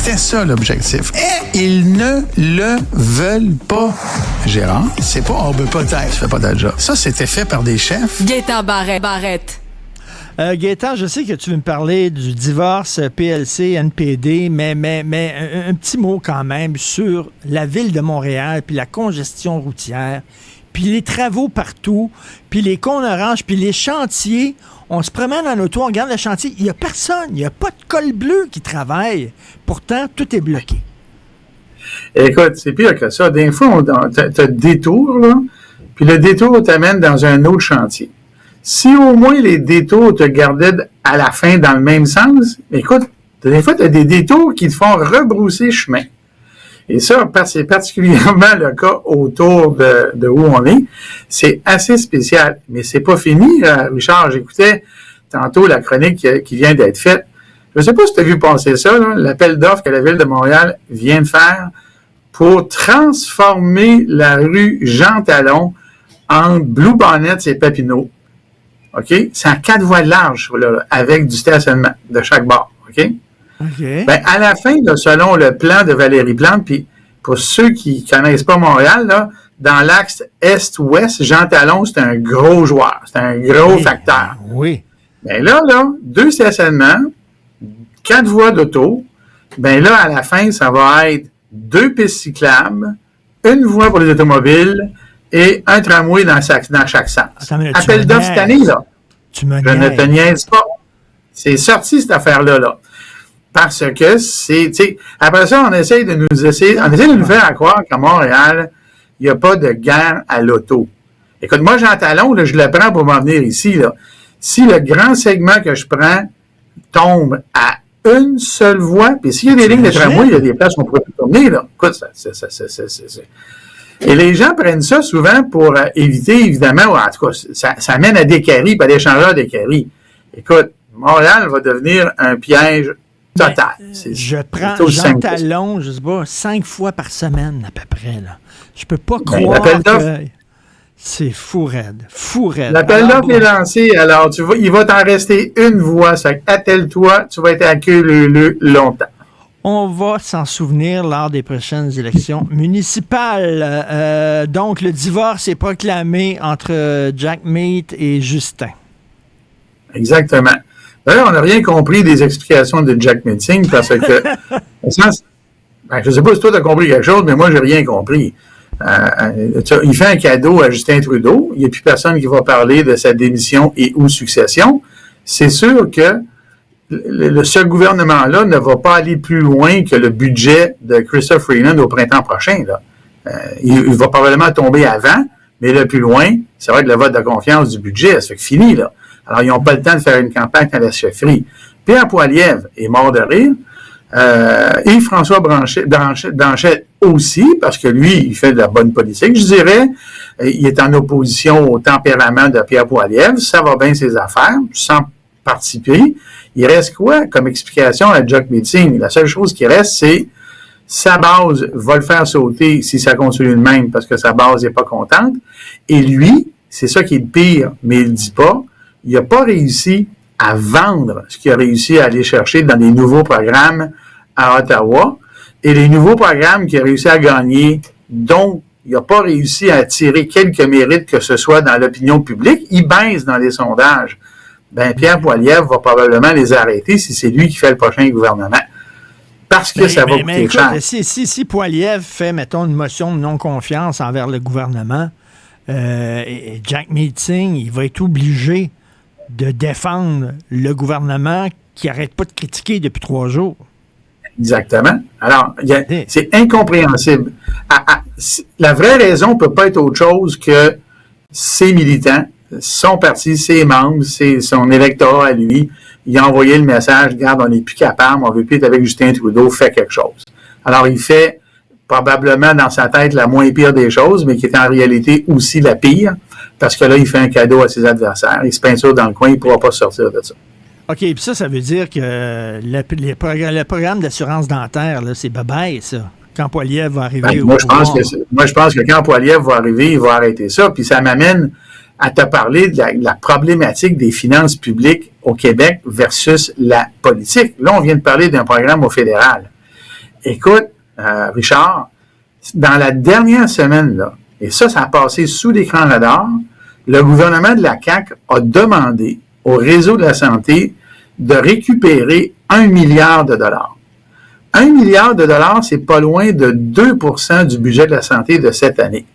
C'était ça l'objectif. Et ils ne le veulent pas. Gérard, c'est pas peut-être, tu fais pas ta job. Ça, c'était fait par des chefs. Gaétan Barrette. Gaétan, je sais que tu veux me parler du divorce PLC, NPD, mais un petit mot quand même sur la ville de Montréal, puis la congestion routière, puis les travaux partout, puis les cônes oranges, puis les chantiers. On se promène en auto, on regarde le chantier, il n'y a personne, il n'y a pas de col bleu qui travaille. Pourtant, tout est bloqué. Écoute, c'est pire que ça. Des fois, tu as le détour, là, puis le détour t'amène dans un autre chantier. Si au moins les détours te gardaient à la fin dans le même sens, écoute, des fois, tu as des détours qui te font rebrousser chemin. Et ça, c'est particulièrement le cas autour de où on est. C'est assez spécial. Mais c'est pas fini, Richard. J'écoutais tantôt la chronique qui vient d'être faite. Je ne sais pas si tu as vu passer ça, là, l'appel d'offres que la Ville de Montréal vient de faire pour transformer la rue Jean-Talon entre Blue Bonnet et Papineau. OK? C'est en 4 voies de large, là, avec du stationnement de chaque bord. OK? OK. Ben, à la fin, là, selon le plan de Valérie Plante, puis pour ceux qui connaissent pas Montréal, là, dans l'axe est-ouest, Jean Talon, c'est un gros joueur. C'est un gros facteur. Oui. Ben là, 2 stationnements, 4 voies d'auto. Ben là, à la fin, ça va être 2 pistes cyclables, 1 voie pour les automobiles et un tramway dans chaque sens. Appel d'offres cette année, là. Je ne te niaise pas. C'est sorti, cette affaire-là, là. Parce que c'est, tu sais, après ça, on essaie de nous faire croire qu'à Montréal, il n'y a pas de guerre à l'auto. Écoute, moi, Jean Talon, là, je le prends pour m'en venir ici, là. Si le grand segment que je prends tombe à une seule voie, puis s'il y a des lignes de tramway, il y a des places où on pourrait plus tourner, là. Écoute, Et les gens prennent ça souvent pour éviter, évidemment, en tout cas, ça mène à des caries, pas des changeurs de caries. Écoute, Montréal va devenir un piège total. Je prends Jean Talon, je sais pas, 5 fois par semaine à peu près. Là. Je peux pas croire que... C'est fou raide. L'appel d'offres est lancé, alors il va t'en rester une voie. Ça attelle-toi, tu vas être à queue longtemps. On va s'en souvenir lors des prochaines élections municipales. Donc, le divorce est proclamé entre Jack Meat et Justin. Exactement. D'ailleurs, on n'a rien compris des explications de Jack Meeting parce que, je ne sais pas si toi tu as compris quelque chose, mais moi, j'ai rien compris. Il fait un cadeau à Justin Trudeau. Il n'y a plus personne qui va parler de sa démission et ou succession. C'est sûr que ce gouvernement-là ne va pas aller plus loin que le budget de Chrystia Freeland au printemps prochain. Là. Il va probablement tomber avant, mais le plus loin, ça va être le vote de confiance du budget. Ça fait que fini, là. Alors, ils n'ont pas le temps de faire une campagne à la chefferie. Pierre Poilievre est mort de rire. Et François Blanchet aussi, parce que lui, il fait de la bonne politique, je dirais. Il est en opposition au tempérament de Pierre Poilievre. Ça va bien ses affaires, sans participer. Il reste quoi comme explication à Jack Meeting? La seule chose qui reste, c'est sa base va le faire sauter si ça continue de même, parce que sa base n'est pas contente. Et lui, c'est ça qui est le pire, mais il ne le dit pas, il n'a pas réussi à vendre ce qu'il a réussi à aller chercher dans les nouveaux programmes à Ottawa. Et les nouveaux programmes qu'il a réussi à gagner, dont il n'a pas réussi à attirer quelques mérites que ce soit dans l'opinion publique, il baisse dans les sondages. Ben, Pierre Poilievre va probablement les arrêter si c'est lui qui fait le prochain gouvernement. Parce que ça va coûter cher. Si Poilievre fait, mettons, une motion de non-confiance envers le gouvernement, et Jack Meeting, il va être obligé de défendre le gouvernement qui n'arrête pas de critiquer depuis 3 jours. Exactement. Alors, c'est incompréhensible. La vraie raison ne peut pas être autre chose que ses militants, son parti, ses membres, son électorat à lui. Il a envoyé le message, regarde, on n'est plus capable, on ne veut plus être avec Justin Trudeau, fais quelque chose. Alors, il fait probablement dans sa tête la moins pire des choses, mais qui est en réalité aussi la pire, parce que là, il fait un cadeau à ses adversaires. Il se peinture dans le coin, il ne pourra pas sortir de ça. OK, puis ça veut dire que le programme d'assurance dentaire, là, c'est bye-bye, ça. Quand Poilievre va arriver moi, je pense que quand Poilievre va arriver, il va arrêter ça. Puis ça m'amène à te parler de la problématique des finances publiques au Québec versus la politique. Là, on vient de parler d'un programme au fédéral. Écoute, Richard, dans la dernière semaine, là, et ça a passé sous l'écran radar, le gouvernement de la CAQ a demandé au réseau de la santé de récupérer 1 milliard de dollars. 1 milliard de dollars, c'est pas loin de 2% du budget de la santé de cette année.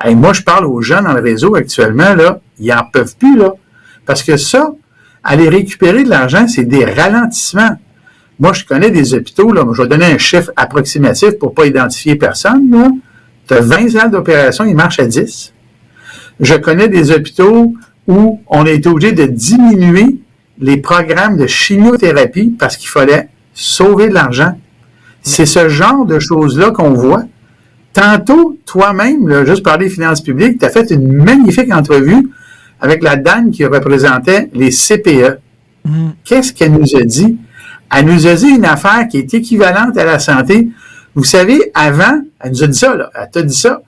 Hey, moi, je parle aux gens dans le réseau actuellement, là, ils n'en peuvent plus, là. Parce que ça, aller récupérer de l'argent, c'est des ralentissements. Moi, je connais des hôpitaux, là, je vais donner un chiffre approximatif pour pas identifier personne, là. Tu as 20 salles d'opération, ils marchent à 10. Je connais des hôpitaux où on a été obligé de diminuer les programmes de chimiothérapie parce qu'il fallait sauver de l'argent. C'est ce genre de choses-là qu'on voit. Tantôt, toi-même, là, juste parler des finances publiques, tu as fait une magnifique entrevue avec la dame qui représentait les CPE. Qu'est-ce qu'elle nous a dit? Elle nous a dit une affaire qui est équivalente à la santé. Vous savez, avant, elle nous a dit ça, là, elle t'a dit ça.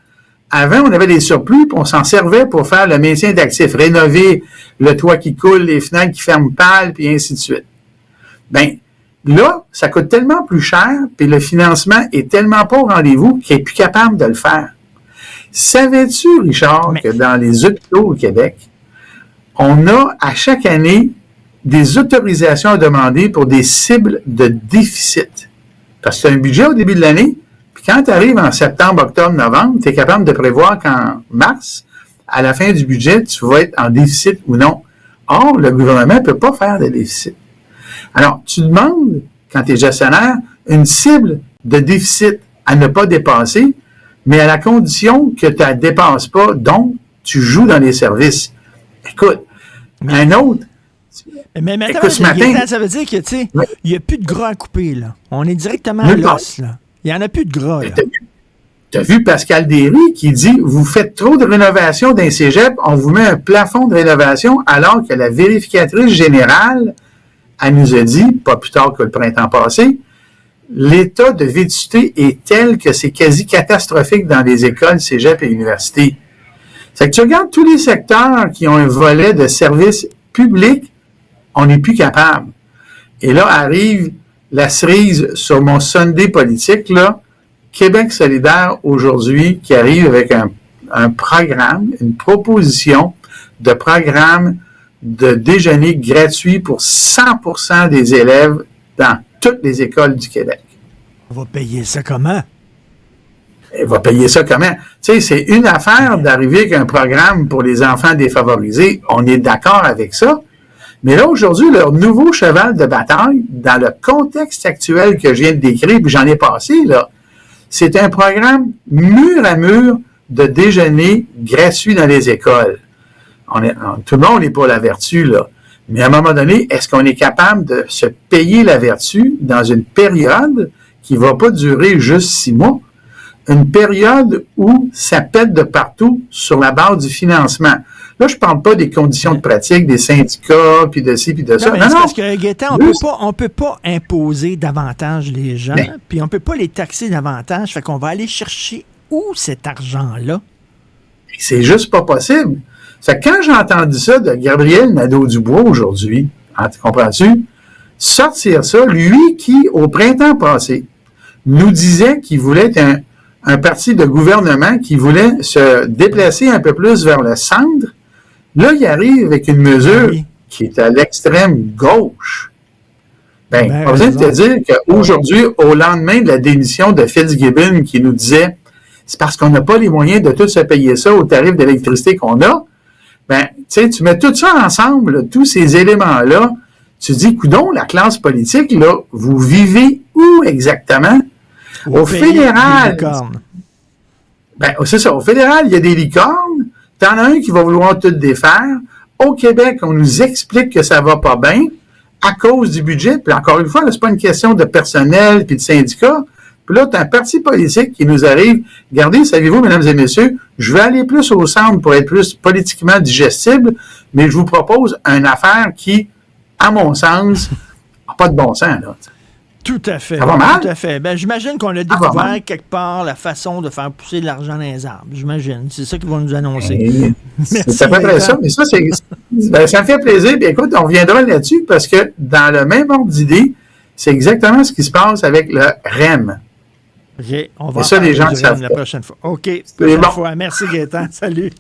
Avant, on avait des surplus, puis on s'en servait pour faire le maintien d'actifs, rénover le toit qui coule, les fenêtres qui ferment pâle, puis ainsi de suite. Ben, là, ça coûte tellement plus cher, puis le financement est tellement pas au rendez-vous qu'il n'est plus capable de le faire. Savais-tu, Richard, que dans les hôpitaux au Québec, on a à chaque année des autorisations à demander pour des cibles de déficit? Parce que tu as un budget au début de l'année, puis quand tu arrives en septembre, octobre, novembre, tu es capable de prévoir qu'en mars, à la fin du budget, tu vas être en déficit ou non. Or, le gouvernement ne peut pas faire de déficit. Alors, tu demandes, quand tu es gestionnaire, une cible de déficit à ne pas dépasser, mais à la condition que tu ne la dépasses pas, donc tu joues dans les services. Écoute, un autre. Mais maintenant, écoute, ce matin, ça veut dire que, tu sais, il n'y a plus de gras à couper, là. On est directement à l'os, là. Il n'y en a plus de gras, là. Tu as vu Pascal Derry qui dit « Vous faites trop de rénovation d'un cégep, on vous met un plafond de rénovation, alors que la vérificatrice générale, elle nous a dit, pas plus tard que le printemps passé, l'état de vétusté est tel que c'est quasi catastrophique dans les écoles, cégep et universités. » C'est que tu regardes tous les secteurs qui ont un volet de services publics, on n'est plus capable. Et là arrive la cerise sur mon Sunday politique, là, Québec solidaire aujourd'hui, qui arrive avec un programme, une proposition de programme de déjeuner gratuit pour 100% des élèves dans toutes les écoles du Québec. On va payer ça comment? Elle va payer ça comment? Tu sais, c'est une affaire d'arriver avec un programme pour les enfants défavorisés. On est d'accord avec ça. Mais là, aujourd'hui, leur nouveau cheval de bataille, dans le contexte actuel que je viens de décrire, puis j'en ai passé, là, c'est un programme mur à mur de déjeuner gratuit dans les écoles. Tout le monde n'est pas la vertu, là. Mais à un moment donné, est-ce qu'on est capable de se payer la vertu dans une période qui ne va pas durer juste 6 mois? Une période où ça pète de partout sur la base du financement. Là, je ne parle pas des conditions de pratique, des syndicats, puis de ci, puis de ça. Non, parce que, Gaétan, on peut pas imposer davantage les gens, puis on ne peut pas les taxer davantage. Fait qu'on va aller chercher où cet argent-là? C'est juste pas possible. Fait que quand j'ai entendu ça de Gabriel Nadeau-Dubois aujourd'hui, comprends-tu? Sortir ça, lui qui, au printemps passé, nous disait qu'il voulait être un parti de gouvernement qui voulait se déplacer un peu plus vers le centre. Là, il arrive avec une mesure qui est à l'extrême gauche. Pas besoin de te dire qu'aujourd'hui, au lendemain de la démission de Fitzgibbon qui nous disait c'est parce qu'on n'a pas les moyens de tout se payer ça au tarif d'électricité qu'on a, tu mets tout ça ensemble, là, tous ces éléments-là, tu dis, coudonc, la classe politique, là, vous vivez où exactement? Au fédéral. C'est ça. Au fédéral, il y a des licornes. T'en as un qui va vouloir tout défaire. Au Québec, on nous explique que ça va pas bien à cause du budget. Puis encore une fois, là, c'est pas une question de personnel puis de syndicats. Puis là, tu as un parti politique qui nous arrive. Regardez, savez-vous, mesdames et messieurs, je vais aller plus au centre pour être plus politiquement digestible, mais je vous propose une affaire qui, à mon sens, n'a pas de bon sens, là. Tout à fait. Ça va mal? Tout à fait. J'imagine qu'on a découvert quelque part la façon de faire pousser de l'argent dans les arbres. J'imagine. C'est ça qu'ils vont nous annoncer. C'est à peu près ça. Mais ça, ça me fait plaisir. Puis écoute, on reviendra là-dessus parce que dans le même ordre d'idée, C'est exactement ce qui se passe avec le REM. OK, on va Et ça, en parler les gens du savent REM la pas. prochaine fois. OK, prochaine bon. fois. Merci Gaétan. Salut.